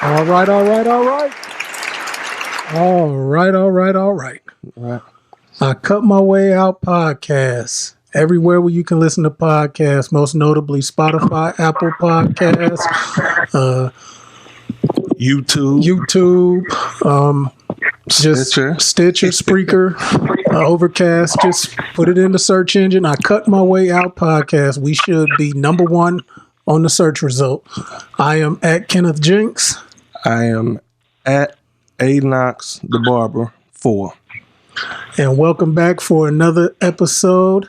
All right, all right, all right. All right, all right, all right. Right. I Cut My Way Out podcast. Everywhere where you can listen to podcasts, most notably Spotify, Apple Podcasts, YouTube, just Stitcher, Spreaker, Overcast. Just put it in the search engine. I Cut My Way Out podcast. We should be number one on the search result. I am at Kenneth Jinks. I am at Knox the Barber 4. And welcome back for another episode.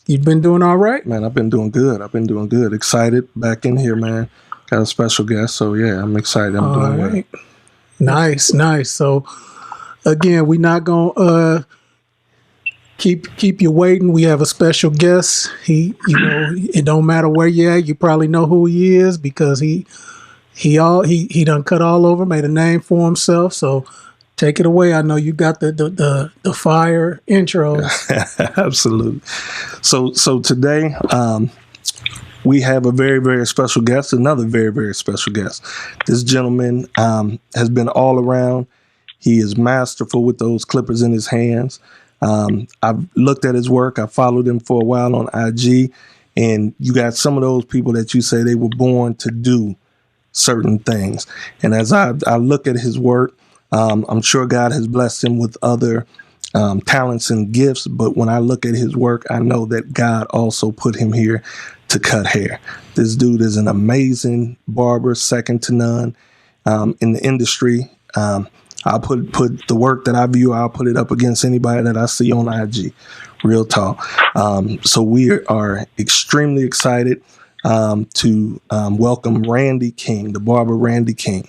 You've been doing all right? Man, I've been doing good. Excited back in here, man. Got a special guest, so yeah, I'm excited. I'm doing well. Nice. So again, we're not gonna keep you waiting. We have a special guest. It don't matter where you're at, you probably know who he is because he done cut all over, made a name for himself. So take it away. I know you got the fire intros. Absolutely. So today, we have a very, very special guest, another very, very special guest. This gentleman has been all around. He is masterful with those clippers in his hands. I've looked at his work. I followed him for a while on IG, and you got some of those people that you say they were born to do certain things. And as I look at his work, I'm sure God has blessed him with other talents and gifts. But when I look at his work, I know that God also put him here to cut hair. This dude is an amazing barber, second to none in the industry. I'll put the work that I view, I'll put it up against anybody that I see on IG. Real talk. So we are extremely excited to welcome Randy King, the barber Randy King.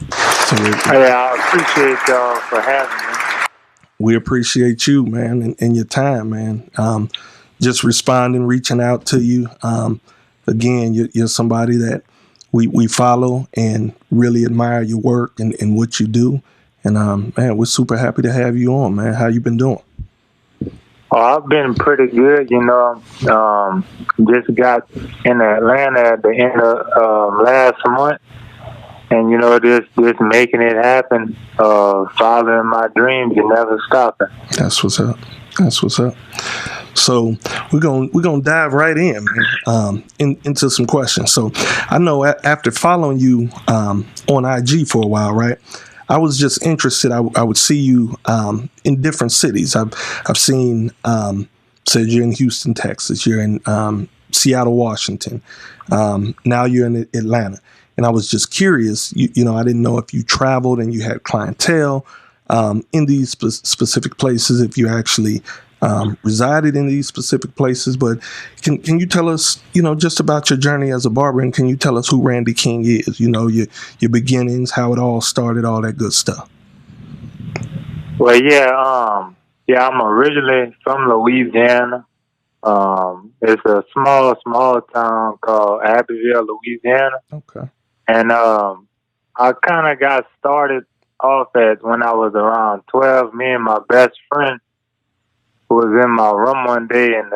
I appreciate y'all for having me. We appreciate you, man, and your time, man. Just responding, reaching out to you. Again, you're somebody that we follow and really admire your work and what you do. And man, we're super happy to have you on, man. How you been doing? Oh, I've been pretty good, just got in Atlanta at the end of last month. And, just making it happen, following my dreams and never stopping. That's what's up. So we're gonna dive right in, man, into some questions. So I know after following you on IG for a while, right? I was just interested. I would see you in different cities. I've seen, said you're in Houston, Texas. You're in Seattle, Washington. Now you're in Atlanta. And I was just curious, I didn't know if you traveled and you had clientele in these specific places, if you actually resided in these specific places. But can you tell us, just about your journey as a barber, and can you tell us who Randy King is? Your beginnings, how it all started, all that good stuff. Well, I'm originally from Louisiana. It's a small town called Abbeville, Louisiana. Okay. And I kind of got started off when I was around 12. Me and my best friend was in my room one day, and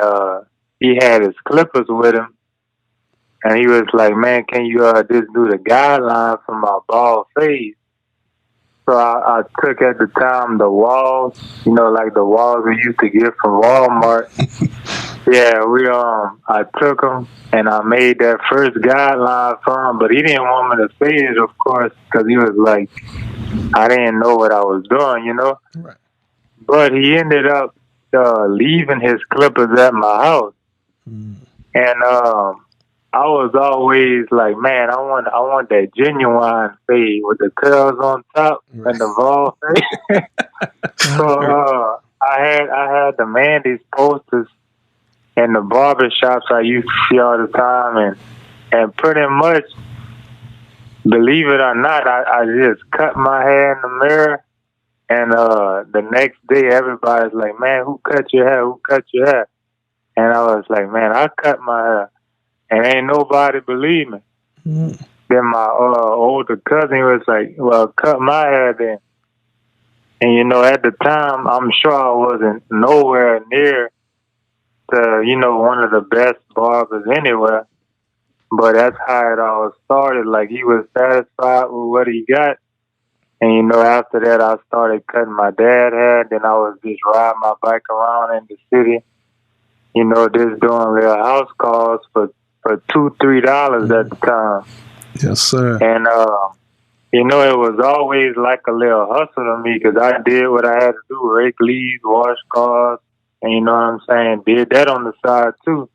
he had his clippers with him. And he was like, "Man, can you just do the guideline for my bald face?" So I took at the time the walls, like the walls we used to get from Walmart. Yeah, I took them and I made that first guideline for him, but he didn't want me to say it, of course, because he was like, I didn't know what I was doing, Right. But he ended up leaving his clippers at my house. And I was always like, man, I want that genuine fade with the curls on top and the bald fade. So I had the Mandy's posters in the barber shops I used to see all the time, and pretty much, believe it or not, I just cut my hair in the mirror, and the next day everybody's like, "Man, who cut your hair?" And I was like, "Man, I cut my hair." And ain't nobody believe me. Then my older cousin was like, "Well, cut my hair then." And at the time, I'm sure I wasn't nowhere near to one of the best barbers anywhere. But that's how it all started. Like, he was satisfied with what he got. And, you know, after that, I started cutting my dad hair. Then I was just riding my bike around in the city, you know, just doing little house calls for $2-3 at the time. Yes, sir. And, you know, it was always like a little hustle to me because I did what I had to do, rake leaves, wash cars, and you know what I'm saying, did that on the side too.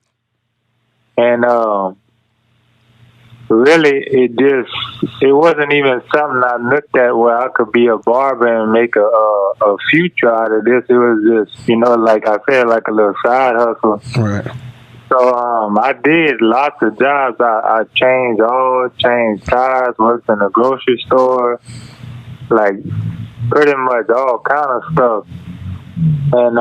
And really, it wasn't even something I looked at where I could be a barber and make a future out of this. It was just, you know, like I said, like a little side hustle. Right. So I did lots of jobs. I changed oil, changed tires, worked in a grocery store, like pretty much all kind of stuff. And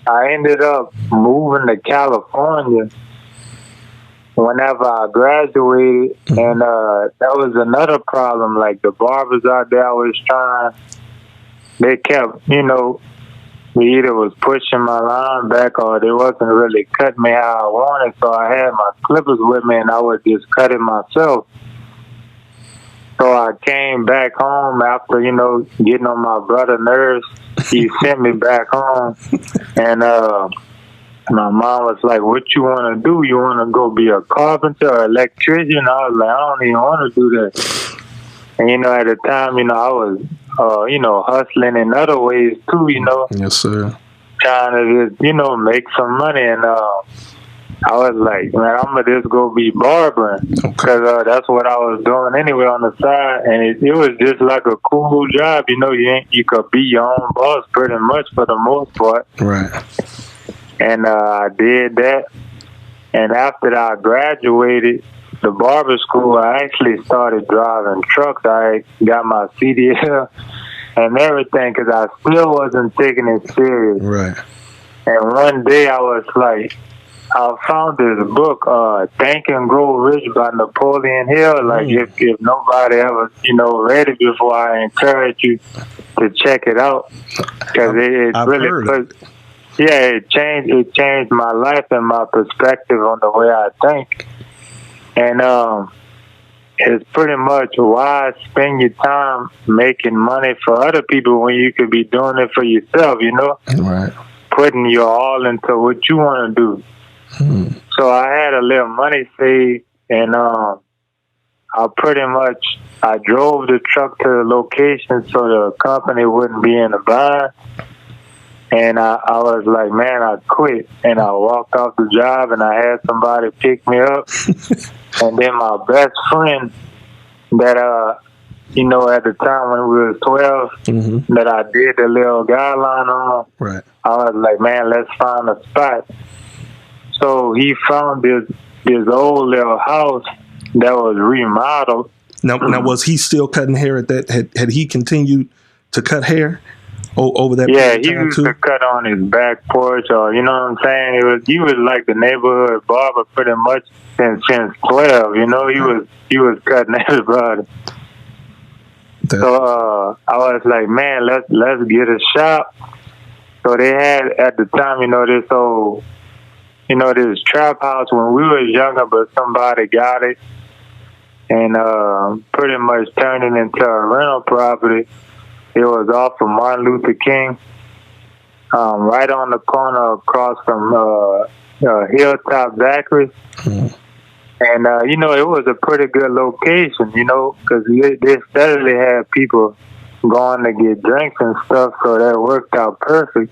I ended up moving to California whenever I graduated, and that was another problem. Like, the barbers out there I was trying, they kept, you know, they either was pushing my line back or they wasn't really cutting me how I wanted. So I had my clippers with me and I would just cut it myself. So I came back home after, you know, getting on my brother's nerves. He sent me back home, and my mom was like, "What you want to do? You want to go be a carpenter or electrician?" I was like, "I don't even want to do that." And, you know, at the time, you know, I was, you know, hustling in other ways too, you know. Yes, sir. Trying to just, you know, make some money. And I was like, man, I'm going to just go be barbering. Because that's what I was doing anyway on the side. And it was just like a cool job. You know, you could be your own boss pretty much for the most part. Right. And I did that. And after I graduated the barber school, I actually started driving trucks. I got my CDL and everything because I still wasn't taking it serious. Right. And one day I was like, I found this book, Think and Grow Rich by Napoleon Hill. Like, if nobody ever, you know, read it before, I encourage you to check it out because it really, it changed my life and my perspective on the way I think. And it's pretty much why spend your time making money for other people when you could be doing it for yourself, you know? Right. Putting your all into what you want to do. So I had a little money saved, and I drove the truck to the location so the company wouldn't be in a bind. And I was like, man, I quit. And I walked off the job, and I had somebody pick me up. And then my best friend that, you know, at the time when we was 12, that I did the little guideline on, right. I was like, man, let's find a spot. So he found this old little house that was remodeled. Now, was he still cutting hair at that? Had he continued to cut hair over that? Yeah, he used to cut on his back porch, or you know what I'm saying. He was like the neighborhood barber pretty much since 12. You know, he was cutting everybody. So I was like, man, let's get a shop. So they had at the time, you know, this old, you know, this trap house when we were younger, but somebody got it and pretty much turned it into a rental property. It was off of Martin Luther King, right on the corner across from Hilltop Zachary. And, you know, it was a pretty good location, you know, because they steadily had people going to get drinks and stuff, so that worked out perfect.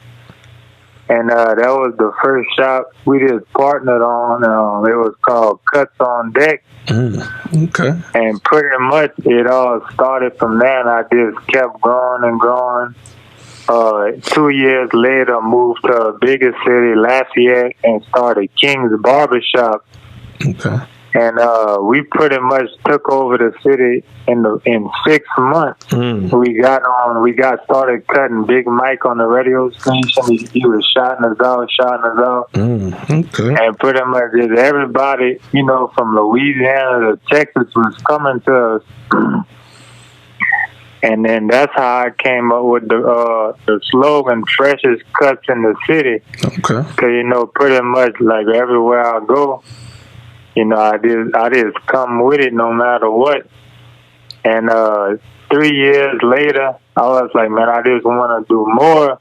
And that was the first shop we just partnered on. It was called Cuts on Deck. Okay. And pretty much it all started from there, and I just kept growing and growing. 2 years later, moved to a bigger city, Lafayette, and started King's Barbershop. Okay. And we pretty much took over the city in 6 months. We got started cutting Big Mike on the radio station. He was shouting us out. Okay. And pretty much everybody, you know, from Louisiana to Texas was coming to us. And then that's how I came up with the slogan, freshest cuts in the city. Okay. Because, you know, pretty much like everywhere I go, I just come with it no matter what. And 3 years later, I was like, man, I just want to do more.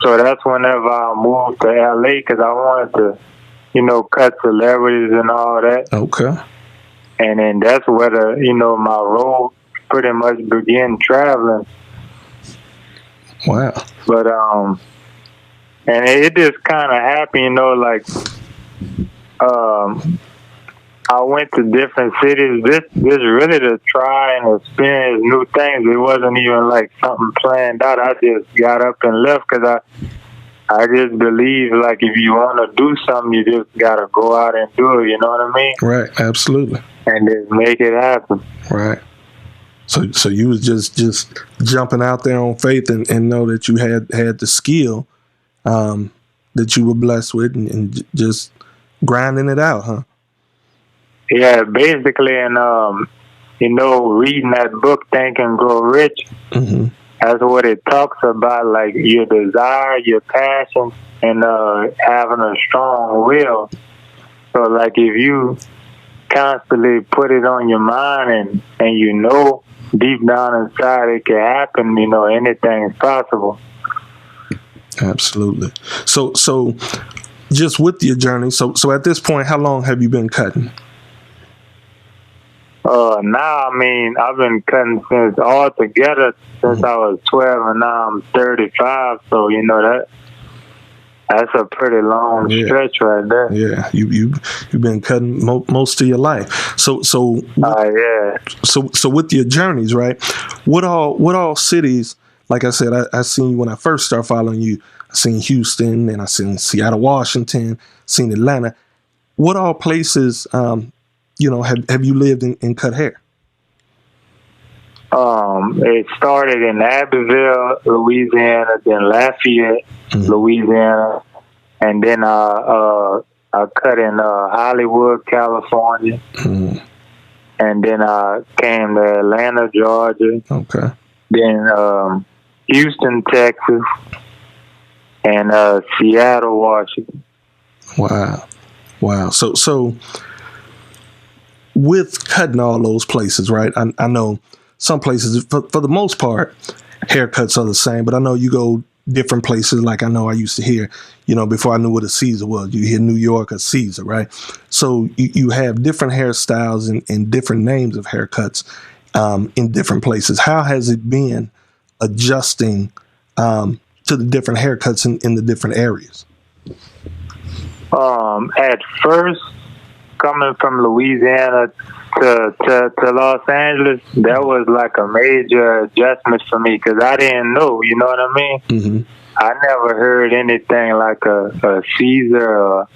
So that's whenever I moved to LA because I wanted to, cut celebrities and all that. Okay. And then that's where my road pretty much began traveling. Wow. But and it just kind of happened, like I went to different cities. This really to try and experience new things. It wasn't even like something planned out. I just got up and left because I just believe like if you want to do something, you just gotta go out and do it. You know what I mean? Right. Absolutely. And just make it happen. Right. So you was just jumping out there on faith and know that you had the skill that you were blessed with and just grinding it out, huh? Yeah, basically, and reading that book, Think and Grow Rich. Mm-hmm. That's what it talks about, like your desire, your passion, and having a strong will. So, like, if you constantly put it on your mind and deep down inside it can happen, anything is possible. Absolutely. So just with your journey, so at this point, how long have you been cutting? Now, I've been cutting since I was 12, and now I'm 35. So that's a pretty long stretch right there. Yeah, you've been cutting most of your life. So with your journeys, right? What all cities? Like I said, I seen you when I first started following you. I seen Houston, and I seen Seattle, Washington, seen Atlanta. What all places? Have you lived and cut hair? It started in Abbeville, Louisiana, then Lafayette, Louisiana, and then I cut in Hollywood, California, and then I came to Atlanta, Georgia. Okay. Then Houston, Texas, and Seattle, Washington. Wow. So with cutting all those places, right? I know some places, for the most part, haircuts are the same, but I know you go different places. Like I know I used to hear, before I knew what a Caesar was, you hear New York or Caesar, right? So you have different hairstyles and different names of haircuts in different places. How has it been adjusting to the different haircuts in the different areas? At first, coming from Louisiana to Los Angeles, that was like a major adjustment for me because I didn't know, you know what I mean? Mm-hmm. I never heard anything like a Caesar or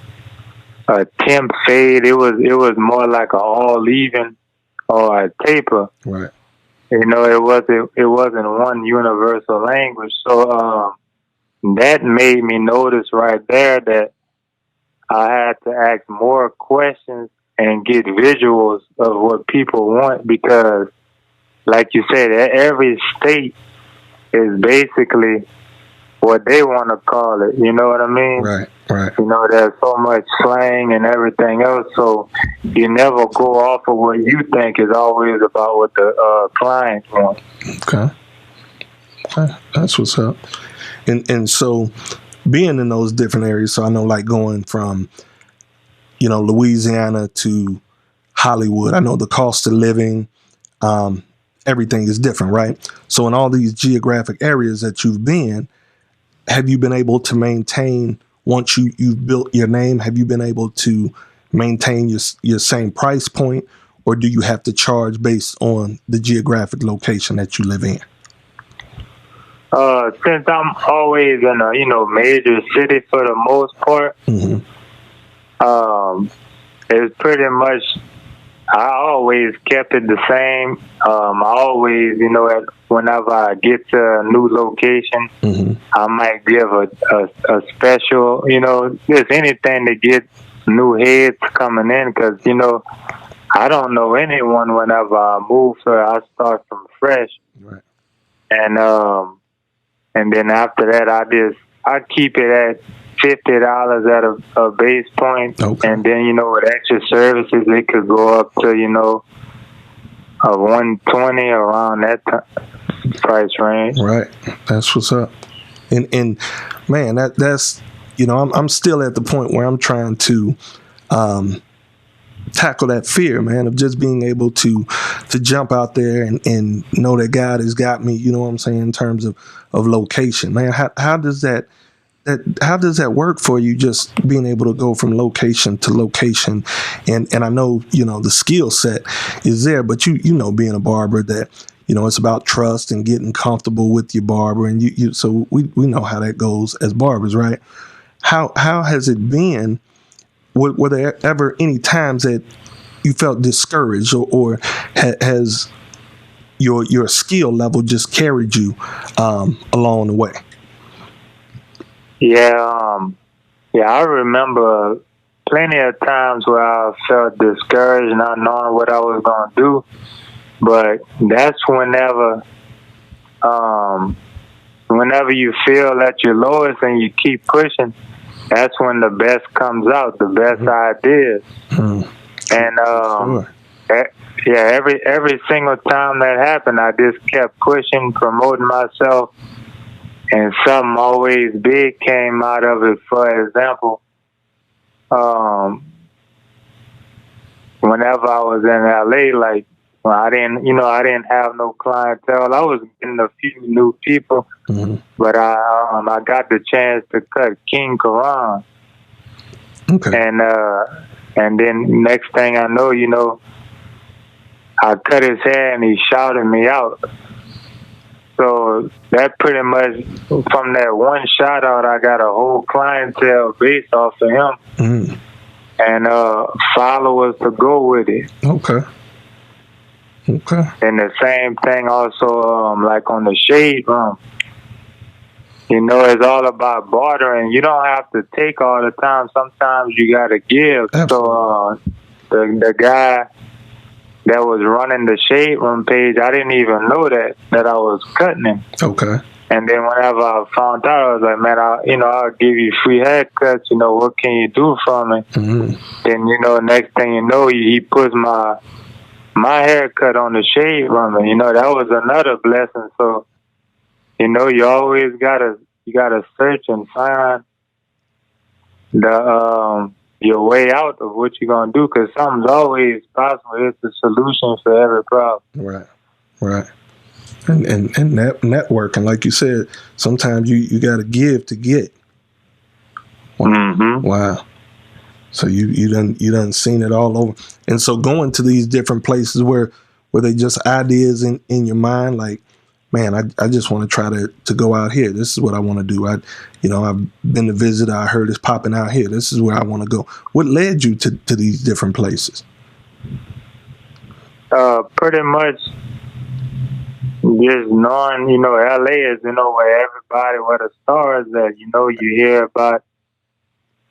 a temp fade. It was more like a all even or a taper. Right. It wasn't one universal language. So that made me notice right there that I had to ask more questions and get visuals of what people want because, like you said, every state is basically what they want to call it. You know what I mean? Right. There's so much slang and everything else, so you never go off of what you think. Is always about what the client wants. Okay. That's what's up. And so being in those different areas, so I know like going from, Louisiana to Hollywood, I know the cost of living, everything is different, right? So in all these geographic areas that you've been, have you been able to maintain, once you've built your name, have you been able to maintain your same price point, or do you have to charge based on the geographic location that you live in? Since I'm always in a major city for the most part, mm-hmm. It's pretty much I always kept it the same. I always, whenever I get to a new location, mm-hmm. I might give a special, just anything to get new heads coming in because, I don't know anyone whenever I move, so I start from fresh. Right. And then after that, I keep it at $50 at a base point, and then with extra services it could go up to a 120 around that price range. Right, that's what's up. And man, that's I'm still at the point where I'm trying to tackle that fear, man, of just being able to jump out there and know that God has got me, you know what I'm saying, in terms of location. Man, how does that work for you, just being able to go from location to location? And I know, the skill set is there, but being a barber, that it's about trust and getting comfortable with your barber, and you so we know how that goes as barbers, right? How has it been? Were there ever any times that you felt discouraged, or has your skill level just carried you along the way? Yeah, I remember plenty of times where I felt discouraged, not knowing what I was going to do. But that's whenever you feel at your lowest and you keep pushing, that's when the best comes out, the best ideas. And every single time that happened, I just kept pushing, promoting myself, and something always big came out of it. For example, whenever I was in LA, like, I didn't have no clientele. I was getting a few new people, but I got the chance to cut King Karan. Okay. And then next thing I know, I cut his hair and he shouted me out. So that pretty much, from that one shout out, I got a whole clientele based off of him, and followers to go with it. Okay. And the same thing also, like on the shade room. It's all about bartering. You don't have to take all the time. Sometimes you got to give. Absolutely. So the guy that was running the shade room page, I didn't even know that I was cutting him. Okay. And then whenever I found out, I was like, man, I'll give you free haircuts. What can you do for me? Then, next thing you know, he puts my haircut on the shade room. That was another blessing. So, you always gotta search and find your way out of what you're gonna do, because something's always possible. It's a solution for every problem. Right. And networking, like you said, sometimes you got to give to get. Wow. So you done seen it all over. And so going to these different places where they just ideas in your mind, like, man, I just want to try to go out here. This is what I want to do. I've been to visit. I heard it's popping out here. This is where I want to go. What led you to these different places? Pretty much just knowing, LA is, where the stars at. You hear about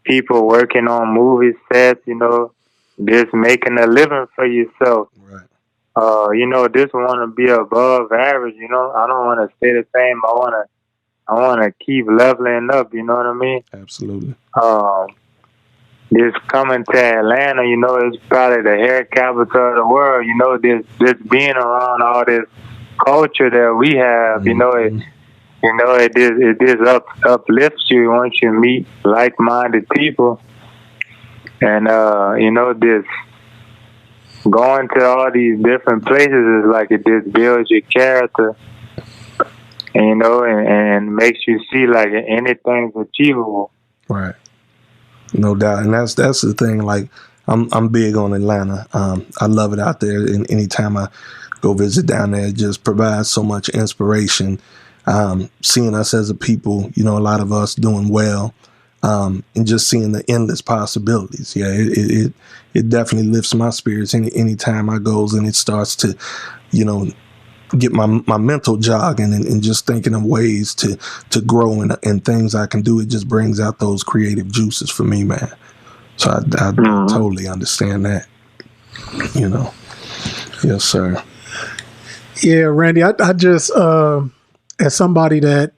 people working on movie sets, just making a living for yourself. Right. Just want to be above average. I don't want to stay the same. I want to keep leveling up. You know what I mean? Absolutely. Just coming to Atlanta, it's probably the hair capital of the world. Just being around all this culture that we have, it just uplifts you once you meet like-minded people, and this going to all these different places is like it just builds your character, and makes you see like anything's achievable. Right. No doubt, and that's the thing. Like, I'm big on Atlanta. I love it out there, and anytime I go visit down there, it just provides so much inspiration. Seeing us as a people, a lot of us doing well, and just seeing the endless possibilities. Yeah, it definitely lifts my spirits anytime I goes, and it starts to, get my mental jogging and just thinking of ways to grow and things I can do. It just brings out those creative juices for me, man. So I totally understand that. Yes, sir. Yeah, Randy, I just, as somebody that,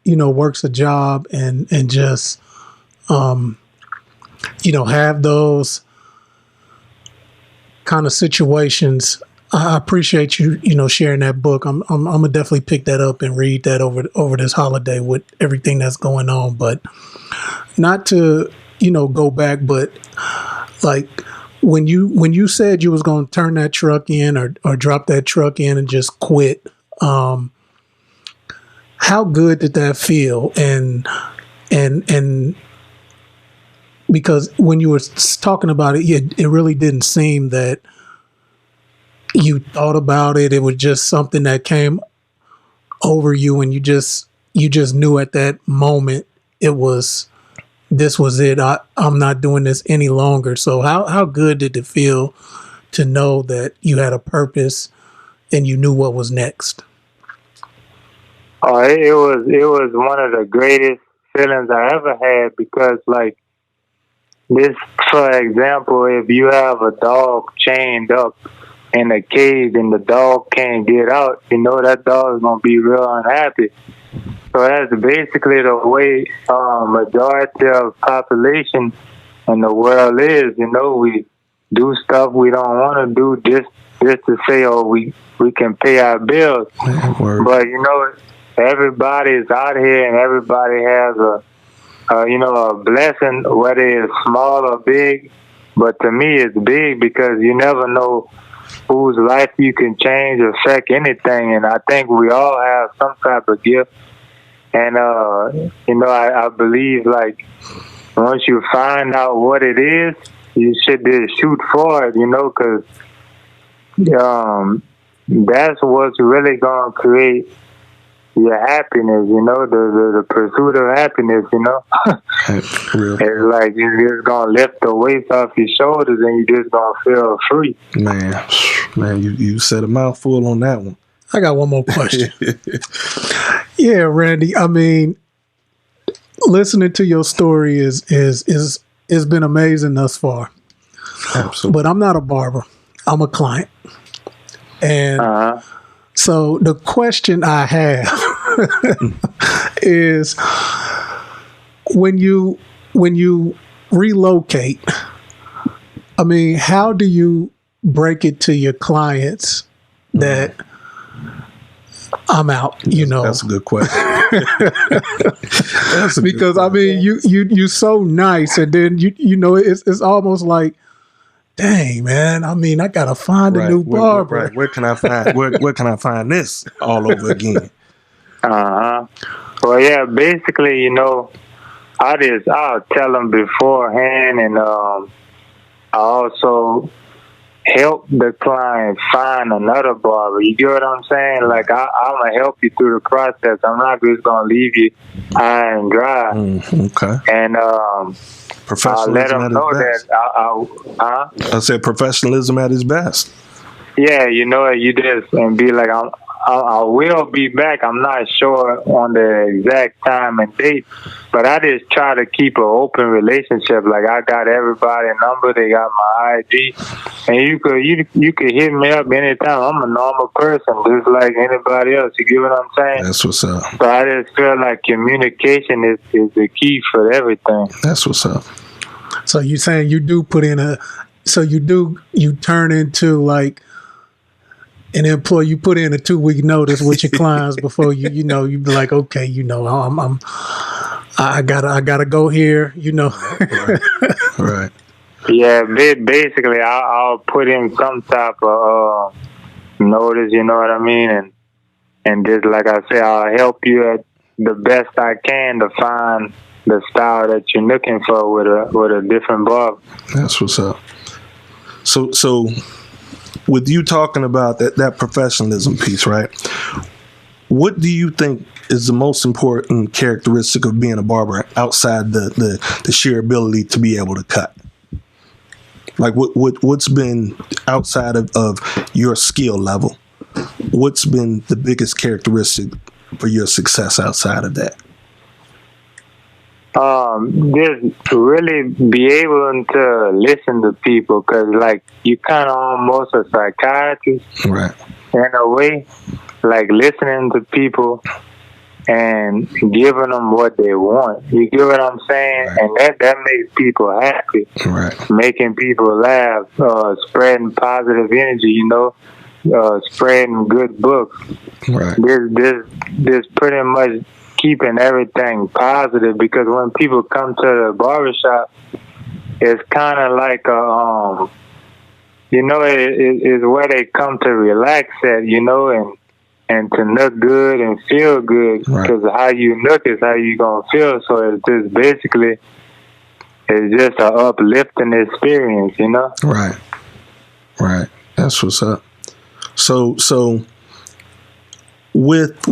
works a job and just have those kind of situations. I appreciate you, sharing that book. I'm gonna definitely pick that up and read that over this holiday with everything that's going on. But not to, go back, but like when you said you was gonna turn that truck in or drop that truck in and just quit, how good did that feel? And because when you were talking about it, it really didn't seem that you thought about it. It was just something that came over you, and you just knew at that moment this was it. I'm not doing this any longer. So how good did it feel to know that you had a purpose and you knew what was next? Oh, it was one of the greatest feelings I ever had because, like, this, for example, if you have a dog chained up in a cage and the dog can't get out, that dog is gonna be real unhappy. So that's basically the way majority of population in the world is. We do stuff we don't want to do just to say, oh, we can pay our bills. But everybody's out here and everybody has a blessing, whether it's small or big. But to me, it's big because you never know whose life you can change or affect anything. And I think we all have some type of gift. And, I believe, like, once you find out what it is, you should just shoot for it, because that's what's really going to create your happiness, the pursuit of happiness, It's like you're just going to lift the weights off your shoulders and you're just going to feel free. Man, you said a mouthful on that one. I got one more question. Yeah, Randy. I mean, listening to your story is been amazing thus far. Absolutely. But I'm not a barber. I'm a client. And so the question I have is when you relocate, I mean, how do you break it to your clients that I'm out, That's a good question. Because I mean, you so nice, and then it's almost like, dang, man. I mean, I gotta find a new barber. Where can I find where can I find this all over again? Well, yeah, basically, I'll tell them beforehand, and I also help the client find another barber. You get what I'm saying? Like, I'm going to help you through the process. I'm not just going to leave you high and dry. Okay. And I'll let them know that. I said professionalism at its best. Yeah, you just, and be like, I will be back. I'm not sure on the exact time and date, but I just try to keep an open relationship. Like, I got everybody's number, they got my ID, and you could hit me up anytime. I'm a normal person, just like anybody else. You get what I'm saying? That's what's up. So I just feel like communication is the key for everything. That's what's up. So you saying you do put in you turn into like an employee, you put in a 2-week notice with your clients before you be like, okay, I gotta go here, Right. Yeah, basically, I'll put in some type of notice, you know what I mean, and just like I say, I'll help you at the best I can to find the style that you're looking for with a different barber. That's what's up. So. With you talking about that professionalism piece, right? What do you think is the most important characteristic of being a barber outside the sheer ability to be able to cut? Like what's been outside of your skill level? What's been the biggest characteristic for your success outside of that? Just really be able to listen to people, because like you kind of almost a psychiatrist, right? In a way, like listening to people and giving them what they want. You get what I'm saying? Right. And that makes people happy. Right. Making people laugh, spreading positive energy, spreading good books. Right. This pretty much keeping everything positive, because when people come to the barbershop, it's kind of like it is where they come to relax at, and to look good and feel good, because how you look is how you gonna feel. So it's just basically, it's just an uplifting experience, Right. Right. That's what's up. So with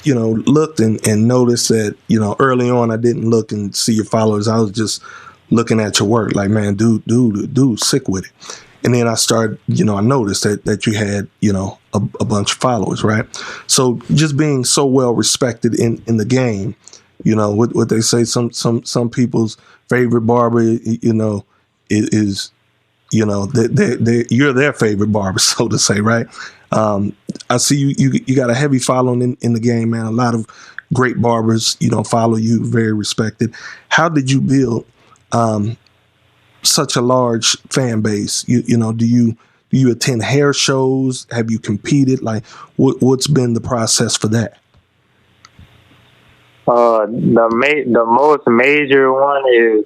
looked and noticed that, early on I didn't look and see your followers. I was just looking at your work like, man, dude, sick with it. And then I started, I noticed that you had, a bunch of followers, right? So just being so well respected in the game, what they say, some people's favorite barber, is you're their favorite barber, so to say, right? I see you got a heavy following in the game, man. A lot of great barbers, follow you, very respected. How did you build such a large fan base? Do you attend hair shows? Have you competed? Like, what's been the process for that? The most major one is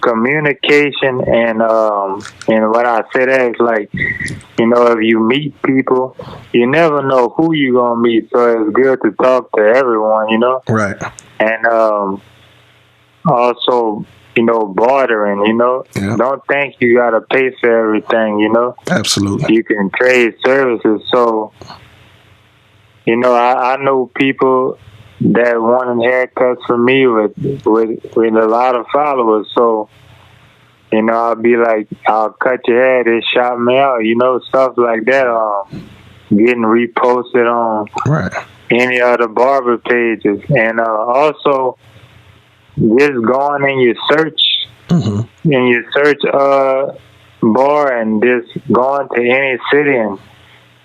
communication, and what I say that is like, if you meet people, you never know who you gonna meet, so it's good to talk to everyone, Right. And also, bartering, Yeah. Don't think you gotta pay for everything, Absolutely. You can trade services. So, I know people that wanted haircuts from me with a lot of followers. So, I'll be like, I'll cut your hair, they shout me out, stuff like that. Getting reposted on any other barber pages. And also, just going in your search, bar, and just going to any city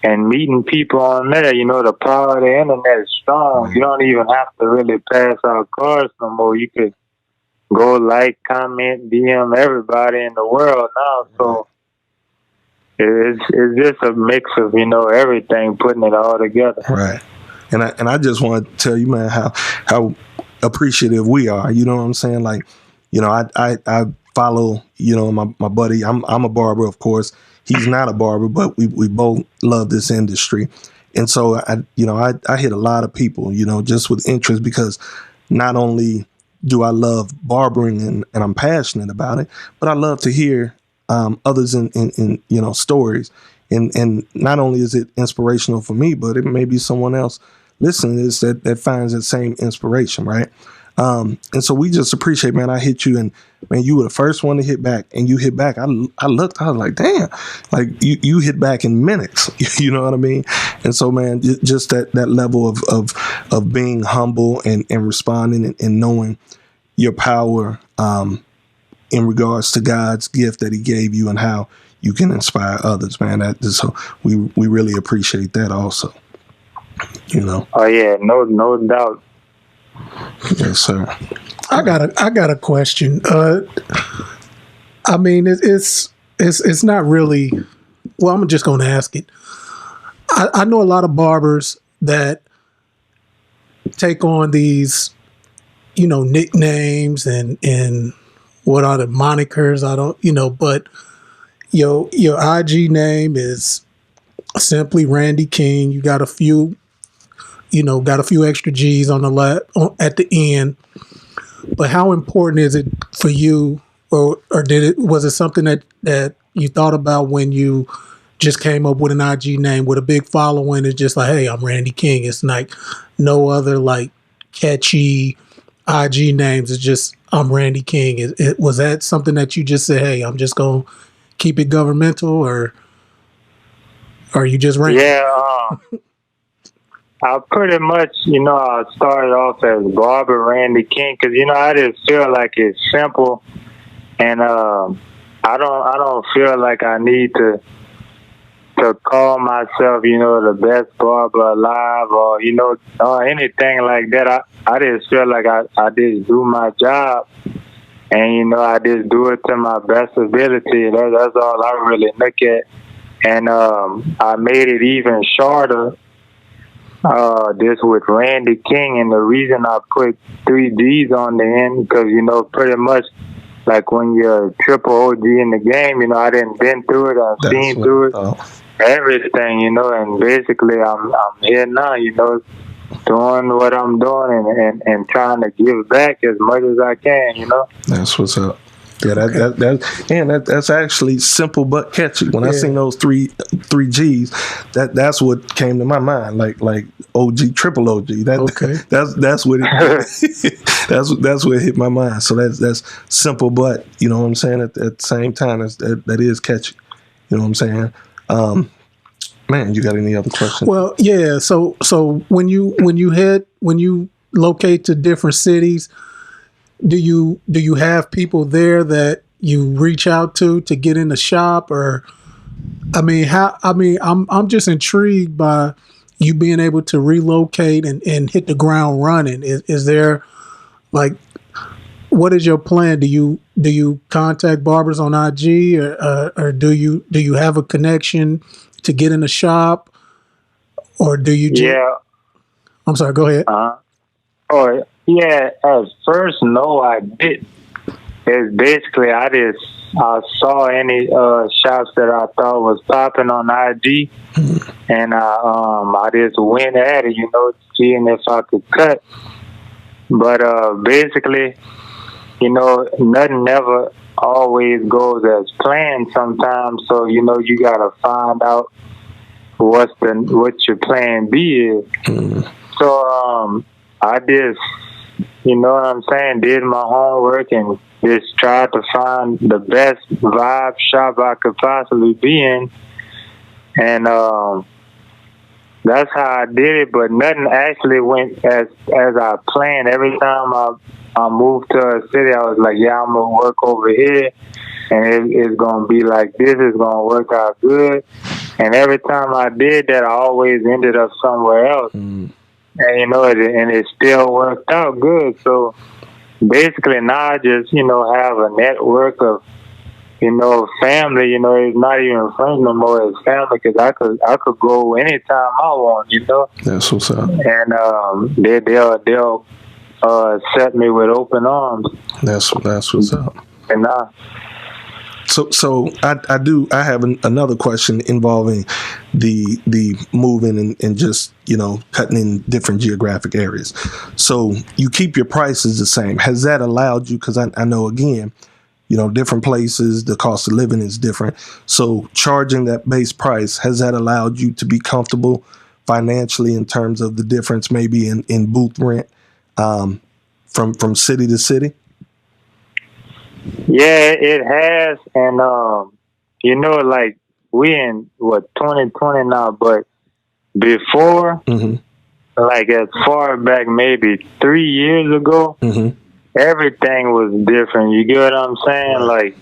and meeting people on there. The power of the internet is strong. Right. You don't even have to really pass out cards no more. You could go like, comment, DM everybody in the world now. So it's just a mix of, everything, putting it all together. Right. And I just want to tell you, man, how appreciative we are. You know what I'm saying? Like, I follow, my buddy. I'm a barber, of course. He's not a barber, but we both love this industry. And so I hit a lot of people, just with interest, because not only do I love barbering and I'm passionate about it, but I love to hear others in stories. And not only is it inspirational for me, but it may be someone else listening to this that finds that same inspiration, right? And so we just appreciate, man. I hit you, and man, you were the first one to hit back, and you hit back. I looked, I was like, damn, like you hit back in minutes. You know what I mean? And so, man, just that level of being humble and responding and knowing your power in regards to God's gift that He gave you and how you can inspire others, man. So we really appreciate that also. Oh yeah, no doubt. Yes, sir. I got a question. I mean, it's not really. Well, I'm just going to ask it. I know a lot of barbers that take on these, nicknames and what are the monikers? I don't, but your IG name is simply Randy King. You got a few extra G's on at the end. But how important is it for you, or was it something that you thought about when you just came up with an IG name with a big following? It's just like, hey, I'm Randy King. It's like no other like catchy IG names. It's just I'm Randy King. Was that something that you just said, hey, I'm just gonna keep it governmental, or are you just Randy? Yeah. I pretty much, I started off as Barber Randy King because, I just feel like it's simple, and I don't feel like I need to to call myself, the best barber alive, or anything like that. I just feel like I just do my job, and I just do it to my best ability. That's all I really look at. And I made it even shorter. This with Randy King, and the reason I put 3Gs on the end, because pretty much like when you're triple OG in the game, I didn't been through it, I've seen through it, everything, and basically I'm here now, doing what I'm doing and trying to give back as much as I can, That's what's up. Yeah, that's actually simple but catchy. When I seen those three G's, that's what came to my mind. Like OG, triple OG. That's what it, that's what hit my mind. So that's simple, but you know what I'm saying. At the same time, that is catchy. You know what I'm saying. Man, you got any other questions? Well, yeah. So when you locate to different cities, do you have people there that you reach out to get in the shop? Or I'm just intrigued by you being able to relocate and hit the ground running. Is there, like, what is your plan? Do you contact barbers on IG, or do you have a connection to get in the shop, or do you I'm sorry, go ahead. Oh, yeah, at first, no, I did. It's basically, I saw any shops that I thought was popping on IG, and I just went at it, seeing if I could cut. But basically, nothing never always goes as planned sometimes. So, you gotta find out what your plan B is. So I just, what I'm saying, did my homework and just tried to find the best vibe shop I could possibly be in. And that's how I did it, but nothing actually went as I planned. Every time I moved to a city, I was like, yeah, I'm going to work over here, and it's going to be like this. It's going to work out good. And every time I did that, I always ended up somewhere else. And, and it still worked out good. So basically now I just, have a network of, family, it's not even friends no more, it's family, because I could go anytime I want, That's what's up. And they'll accept me with open arms. That's what's up. And So I have another question involving the moving and just, cutting in different geographic areas. So you keep your prices the same. Has that allowed you, because I know, again, different places, the cost of living is different. So charging that base price, has that allowed you to be comfortable financially in terms of the difference maybe in booth rent from city to city? Yeah, it has. And, like we in 2020 now, but before, like as far back maybe 3 years ago, everything was different. You get what I'm saying? Like,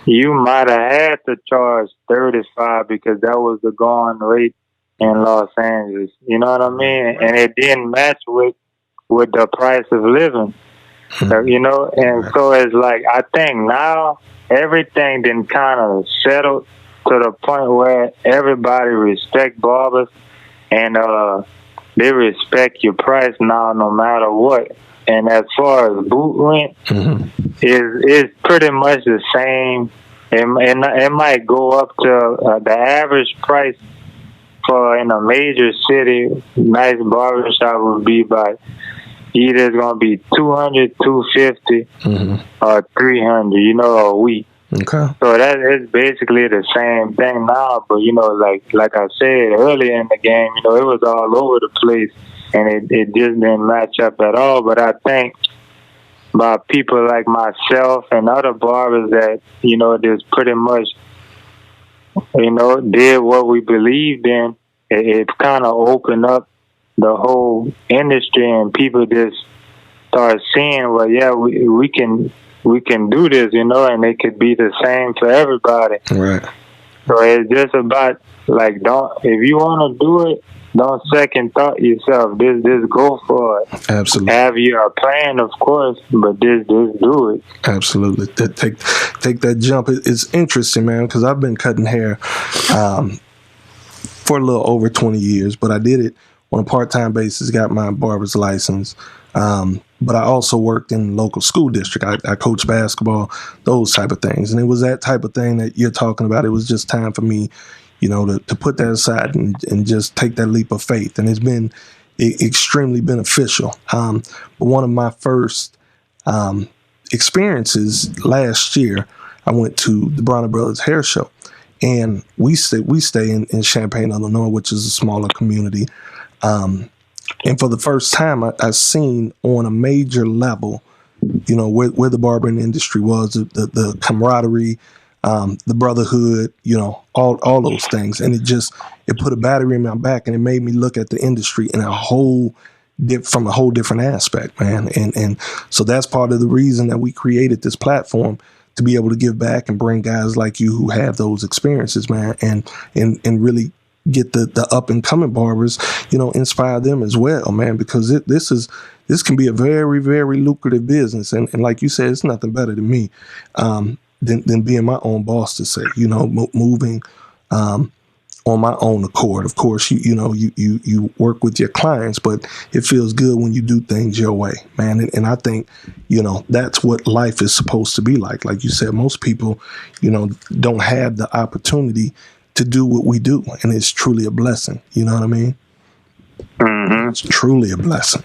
you might have had to charge $35 because that was the going rate in Los Angeles. You know what I mean? And it didn't match with the price of living. So, and so it's like, I think now everything then kind of settled to the point where everybody respect barbers, and they respect your price now no matter what. And as far as boot rent, is pretty much the same. It might go up to the average price for in a major city, nice barbershop would be by either it's going to be $200, $250, or $300, a week. Okay. So that is basically the same thing now. But, like I said earlier in the game, it was all over the place, and it just didn't match up at all. But I think by people like myself and other barbers that, just pretty much, did what we believed in, it kind of opened up the whole industry, and people just start seeing, well, yeah, we can do this, and it could be the same for everybody. Right. So it's just about like don't if you want to do it, don't second thought yourself. Just go for it. Absolutely. Have your plan, of course, but just do it. Absolutely. Take that jump. It's interesting, man, because I've been cutting hair for a little over 20 years, but I did it on a part-time basis, got my barber's license. But I also worked in local school district. I coached basketball, those type of things. And it was that type of thing that you're talking about. It was just time for me, to put that aside and just take that leap of faith. And it's been extremely beneficial. But one of my first experiences last year, I went to the Bronner Brothers Hair Show. And we stay in Champaign, Illinois, which is a smaller community. And for the first time, I seen on a major level, where the barbering industry was, the camaraderie, the brotherhood, all those things. And it put a battery in my back, and it made me look at the industry in from a whole different aspect, man. And so that's part of the reason that we created this platform, to be able to give back and bring guys like you who have those experiences, man, and really get the up and coming barbers, inspire them as well, man, because this can be a very, very lucrative business. And like you said, it's nothing better than me, than being my own boss, to say, moving, on my own accord. Of course, you work with your clients, but it feels good when you do things your way, man. And I think, that's what life is supposed to be like. Like you said, most people, don't have the opportunity to do what we do, and it's truly a blessing. You know what I mean? Mm-hmm. It's truly a blessing.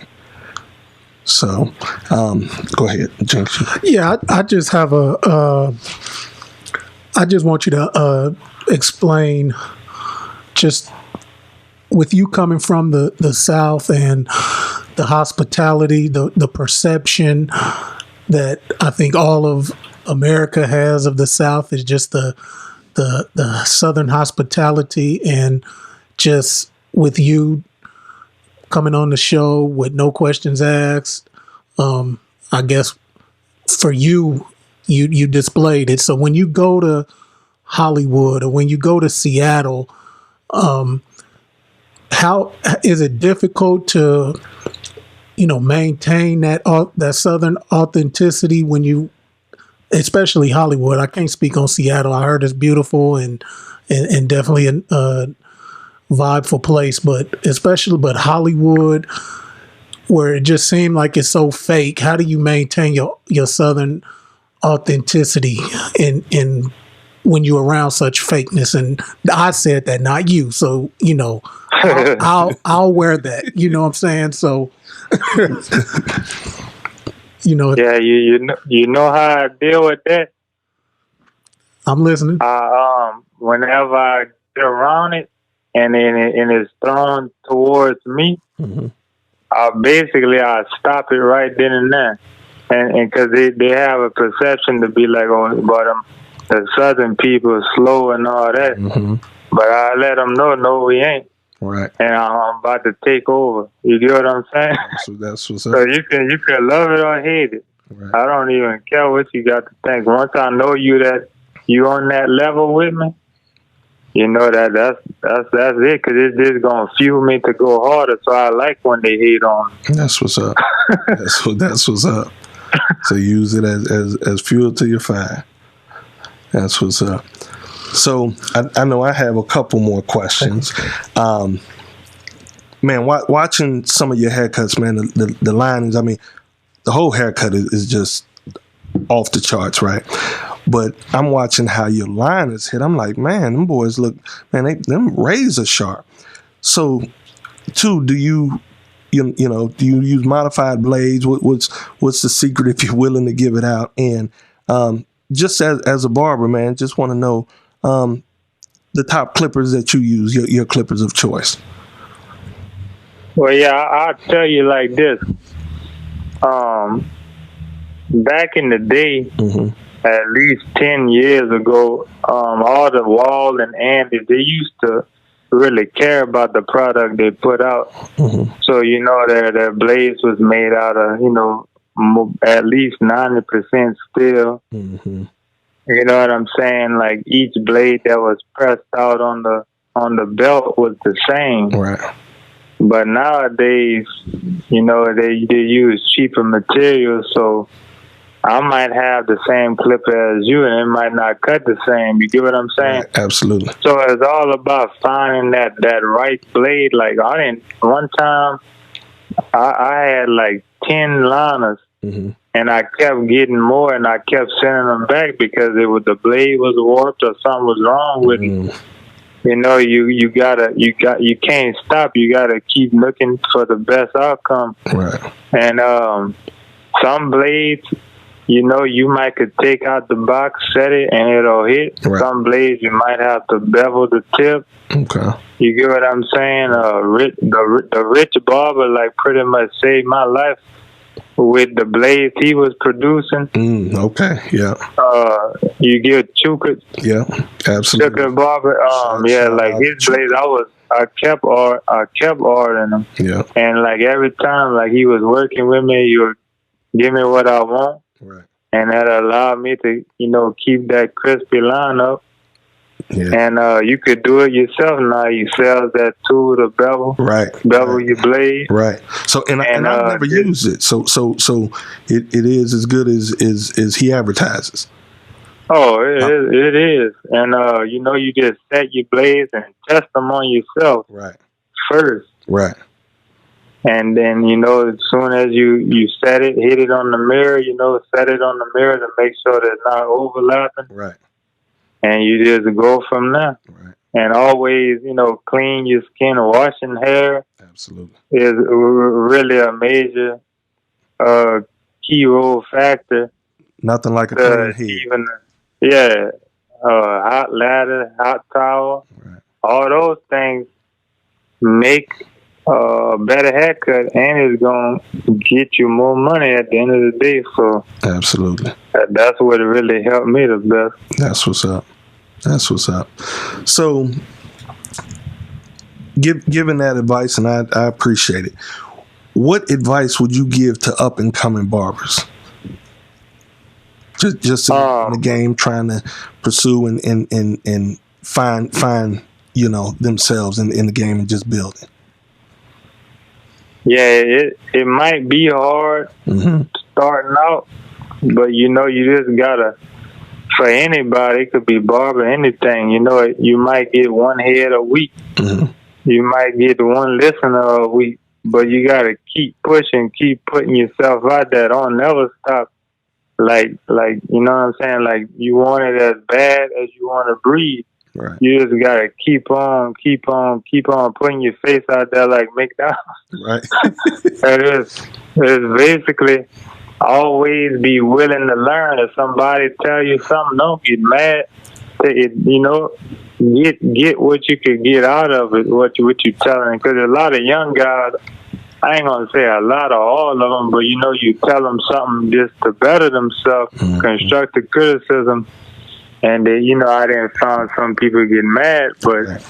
So, go ahead, Junction. Yeah, I just have I just want you to explain, just with you coming from the South and the hospitality, the perception that I think all of America has of the South is just the Southern hospitality, and just with you coming on the show with no questions asked, I guess for you displayed it. So when you go to Hollywood or when you go to Seattle, how is it difficult to maintain that Southern authenticity when you, especially Hollywood? I can't speak on Seattle. I heard it's beautiful and definitely a vibeful place, but Hollywood, where it just seemed like it's so fake. How do you maintain your Southern authenticity in when you're around such fakeness? And I said that, not you. So I'll wear that. You know what I'm saying? So. Yeah, you know how I deal with that. I'm listening. Whenever I get around it and it's thrown towards me, Mm-hmm. I stop it right then and there, and because they have a perception to be like, but the Southern people are slow and all that, Mm-hmm. but I let them know, no, we ain't. Right. And I'm about to take over. You get what I'm saying? That's what's up. So you can love it or hate it. Right. I don't even care what you got to think. Once I know that you on that level with me, that's it. Because it's just gonna fuel me to go harder. So I like when they hate on me. That's what's up. That's what's up. So use it as fuel to your fire. That's what's up. So I know I have a couple more questions. Man, watching some of your haircuts, man, the linings, I mean, the whole haircut is just off the charts, right? But I'm watching how your liners hit. I'm like, man, them boys look, man, them razor sharp. So, do you use modified blades? What's the secret, if you're willing to give it out? And just as a barber, man, just want to know the top clippers that you use, your clippers of choice. Well, yeah, I'll tell you like this. Back in the day, Mm-hmm. at least 10 years ago, all the Wall and Andy, they used to really care about the product they put out. Mm-hmm. So, their blades was made out of, at least 90% steel. Mm-hmm. You know what I'm saying? Like each blade that was pressed out on the belt was the same. Right. But nowadays, you know, they use cheaper materials, so I might have the same clipper as you, and it might not cut the same. You get what I'm saying? Right. Absolutely. So it's all about finding that right blade. Like one time, I had like 10 liners, Mm-hmm. and I kept getting more, and I kept sending them back because the blade was warped or something was wrong with it. You know, you can't stop. You gotta keep looking for the best outcome. Right. And some blades, you know, you might could take out the box, set it, and it'll hit. Right. Some blades you might have to bevel the tip. Okay. You get what I'm saying? The rich barber like pretty much saved my life with the blades he was producing. Okay. Yeah. You get Chuka. Yeah. Absolutely. Chuka barber. Like his blades, I kept ordering them. Yeah. And like every time, like he was working with me, he would give me what I want. Right. And that allowed me to, you know, keep that crispy line up. Yeah. And you could do it yourself now. You sell that tool to bevel. Right. Bevel your blade. Right. So and I've never used it. So it is as good as he advertises. Oh, it is. And you know, you just set your blades and test them on yourself. Right. First. Right. And then, you know, as soon as you set it, hit it on the mirror, you know, set it on the mirror to make sure that it's not overlapping. Right. And you just go from there. Right. And always, you know, clean your skin. Washing hair Absolutely is really a major key role factor. Nothing like a clean head. Hot lather, hot towel, Right. all those things make a better haircut, and it's going to get you more money at the end of the day. So absolutely, that's what really helped me the best. That's what's up. That's what's up. So, given that advice, and I appreciate it, what advice would you give to up and coming barbers? Just in the game, trying to pursue and find you know themselves in the game and just building. Yeah, it might be hard starting out, but you know you just gotta. For anybody, it could be barber, anything. You know, you might get one head a week. Mm-hmm. You might get one listener a week, but you gotta keep pushing, keep putting yourself out there. Don't never stop. Like you know what I'm saying? Like you want it as bad as you want to breathe. Right. You just gotta keep on putting your face out there like McDonald's. Right. It's basically always be willing to learn. If somebody tell you something, don't get mad. You know, get what you could get out of it. What you telling? Because a lot of young guys. I ain't gonna say a lot of all of them, but you know, you tell them something just to better themselves, constructive criticism, and you know, I didn't find some people get mad, but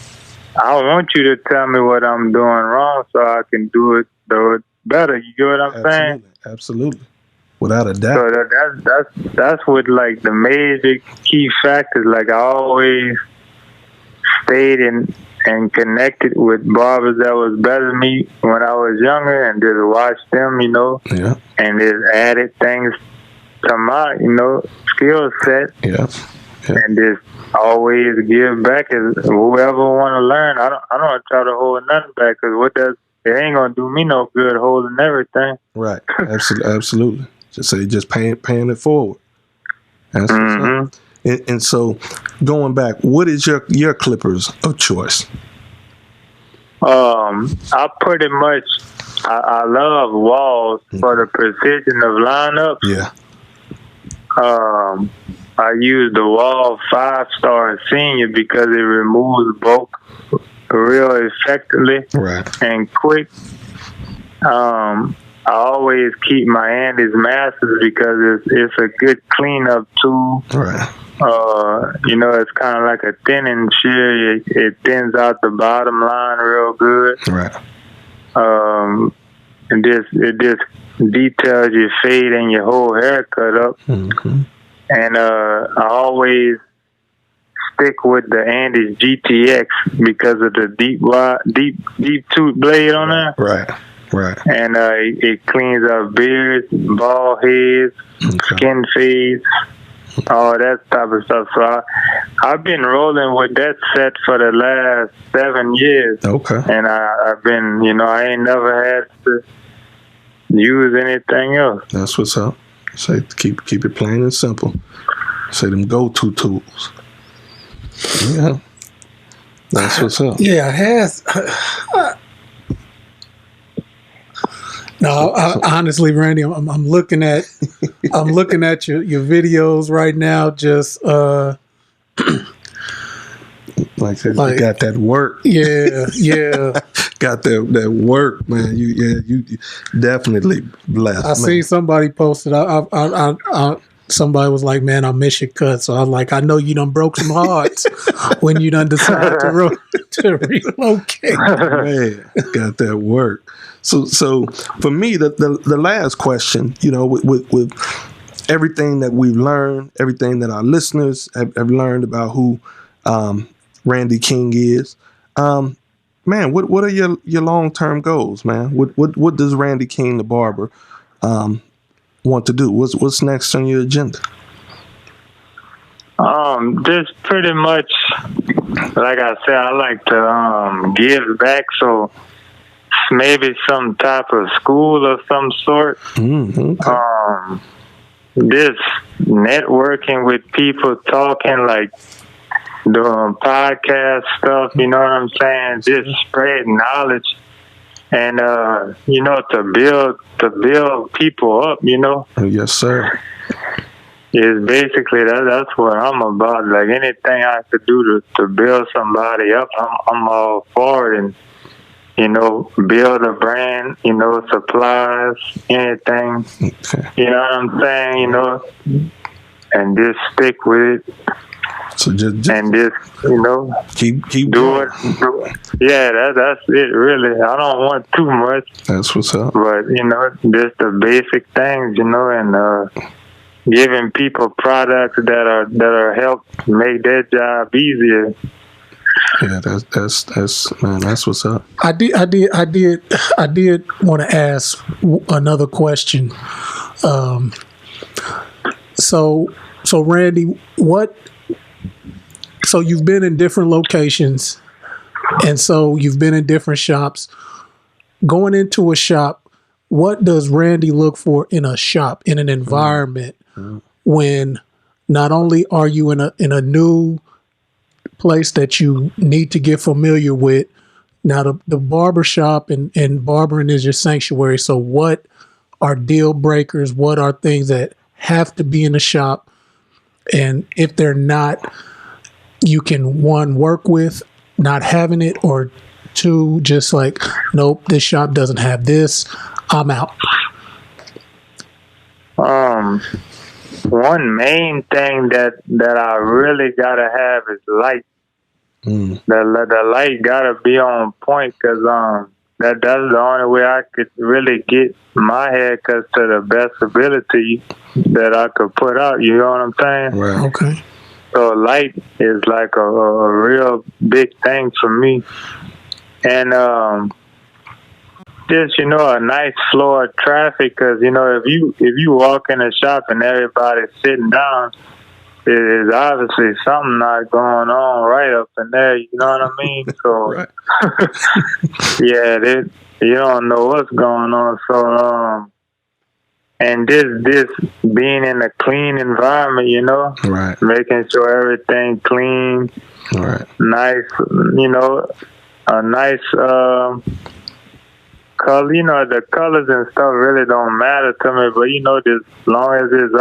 I want you to tell me what I'm doing wrong so I can do it better. You get what I'm saying? Absolutely, without a doubt. So that's what like the major key factors. Like I always stayed and connected with barbers that was better than me when I was younger, and just watched them, you know, and just added things to my, you know, skill set, and just always give back. As whoever want to learn, I don't try to hold nothing back, because it ain't gonna do me no good holding everything. Right, absolutely. Just paying it forward. That's what's up. And so, going back, what is your clippers of choice? I pretty much I love walls for the precision of lineup. Yeah. I use the Wall 5-star Senior because it removes bulk real effectively and quick. I always keep my Andes Masters because it's a good cleanup tool. Right. You know, it's kind of like a thinning shear. It thins out the bottom line real good. Right. It just details your fade and your whole haircut up. and I always stick with the Andes GTX because of the deep tooth blade on there. Right. And it cleans up beards, bald heads, skin fades, all that type of stuff. So I've been rolling with that set for the last 7 years. Okay. And I've been, I ain't never had to use anything else. That's what's up. Say keep it plain and simple. Say them go-to tools. Yeah. That's what's up. Yeah, it has. No, honestly, Randy, I'm looking at your videos right now. Just like you got that work. Yeah. Got that work, man. You definitely blessed. I see somebody posted. Somebody was like, "Man, I miss your cut." So I was like, "I know you done broke some hearts when you done decided to relocate." Man, got that work. So for me, the last question, with everything that we've learned, everything that our listeners have learned about who Randy King is, man, what are your long-term goals, man? What does Randy King the barber want to do? What's next on your agenda? Just pretty much, like I said, I like to give back. So maybe some type of school of some sort. Okay. Just networking with people, talking, like doing podcast stuff. You know what I'm saying? Just spread knowledge, and to build people up. Yes, sir. Is basically that's what I'm about. Like anything I could do to build somebody up, I'm all for it. And build a brand, supplies, anything. Okay. You know what I'm saying? And just stick with it. So just and just keep do going. it. Yeah, that's it. Really, I don't want too much. That's what's up. But just the basic things, and giving people products that are help make their job easier. Yeah, that's man, that's what's up. I did want to ask another question. So Randy, so you've been in different locations, and so you've been in different shops. Going into a shop, what does Randy look for in a shop, in an environment, when not only are you in a new place that you need to get familiar with? Now the barber shop and barbering is your sanctuary. So what are deal breakers? What are things that have to be in the shop? And if they're not, you can, one, work with not having it, or two, just like, nope, this shop doesn't have this, I'm out. One main thing that I really gotta have is light. The light gotta be on point, because that's the only way I could really get my haircuts to the best ability that I could put out. You know what I'm saying? Right. Okay. So light is like a real big thing for me, and just a nice flow of traffic. Because if you walk in a shop and everybody's sitting down, there's obviously something not going on right up in there. You know what I mean? So Right. yeah, you don't know what's going on. So and this being in a clean environment, Right. making sure everything clean, Right. nice, a nice color. The colors and stuff really don't matter to me, but just as long as it's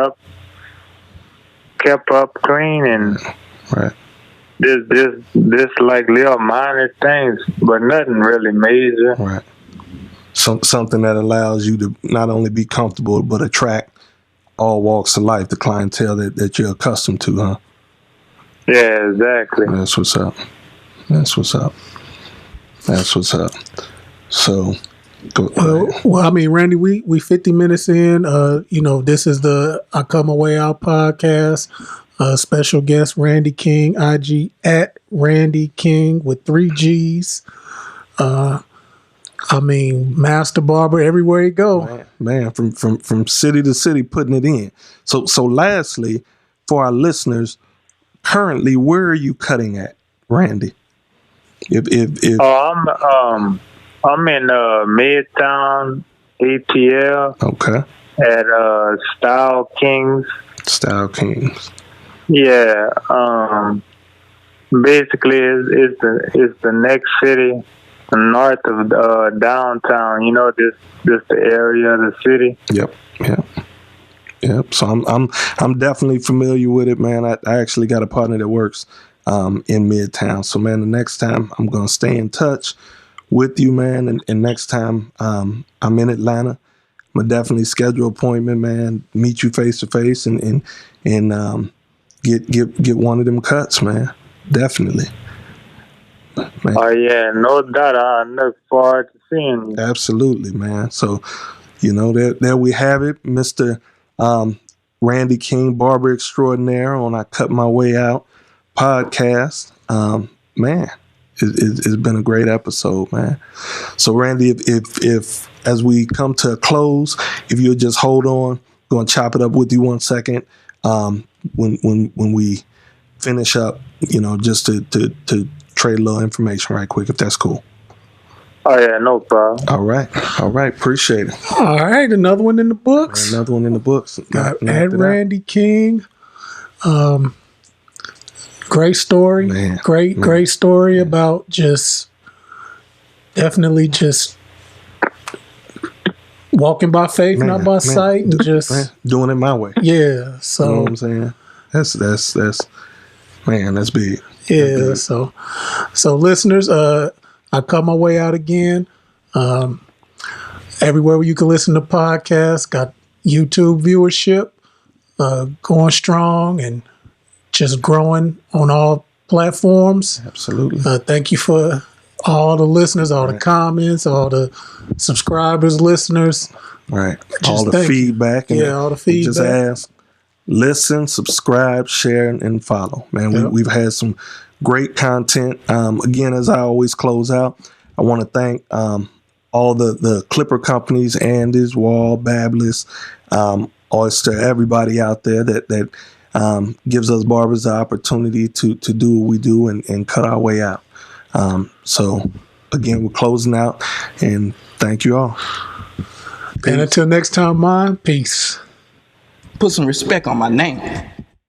kept up clean, and Right. this like little minor things, but nothing really major. Right. Something that allows you to not only be comfortable but attract all walks of life, the clientele that you're accustomed to, huh? Yeah, exactly. That's what's up. So Well, I mean, Randy, we 50 minutes in. This is the I Come My Way Out podcast. Special guest Randy King, IG at Randy King with 3 G's. Master barber everywhere you go. Man, from city to city, putting it in. So lastly, for our listeners, currently, where are you cutting at, Randy? If I'm in Midtown ATL. Okay. At Style Kings. Style Kings. Yeah. Basically, it's the next city north of downtown. This the area of the city. Yep. So I'm definitely familiar with it, man. I actually got a partner that works in Midtown. So, man, the next time I'm gonna stay in touch with you, man. And next time I'm in Atlanta, I'm gonna definitely schedule an appointment, man. Meet you face to face and get one of them cuts, man. Definitely. Man. Oh yeah, no doubt. I look forward to seeing you. Absolutely, man. So, there we have it, Mr. Randy King, barber extraordinaire, on I Cut My Way Out podcast. Man, it's been a great episode, man. So, Randy, if as we come to a close, if you'll just hold on, going to chop it up with you 1 second. When we finish up, just to trade a little information right quick, if that's cool. Oh yeah, no problem. All right, appreciate it. All right, another one in the books. Got Ed Randy King. Great story. Man, great story about definitely walking by faith, not by sight, and just doing it my way. Yeah. So you know what I'm saying? That's big. Yeah. That's big. So listeners, I Cut My Way Out again. Everywhere where you can listen to podcasts, got YouTube viewership going strong and just growing on all platforms. Absolutely. Thank you for all the listeners, all the comments, all the subscribers, listeners. Right. All the feedback. And all the feedback. Just ask, listen, subscribe, share, and follow. Man, we've had some great content. Again, as I always close out, I want to thank all the clipper companies, Andes, Wall, Babless, Oyster, everybody out there that gives us barbers the opportunity to do what we do and cut our way out. So, again, we're closing out, and thank you all. And until next time, peace. Put some respect on my name.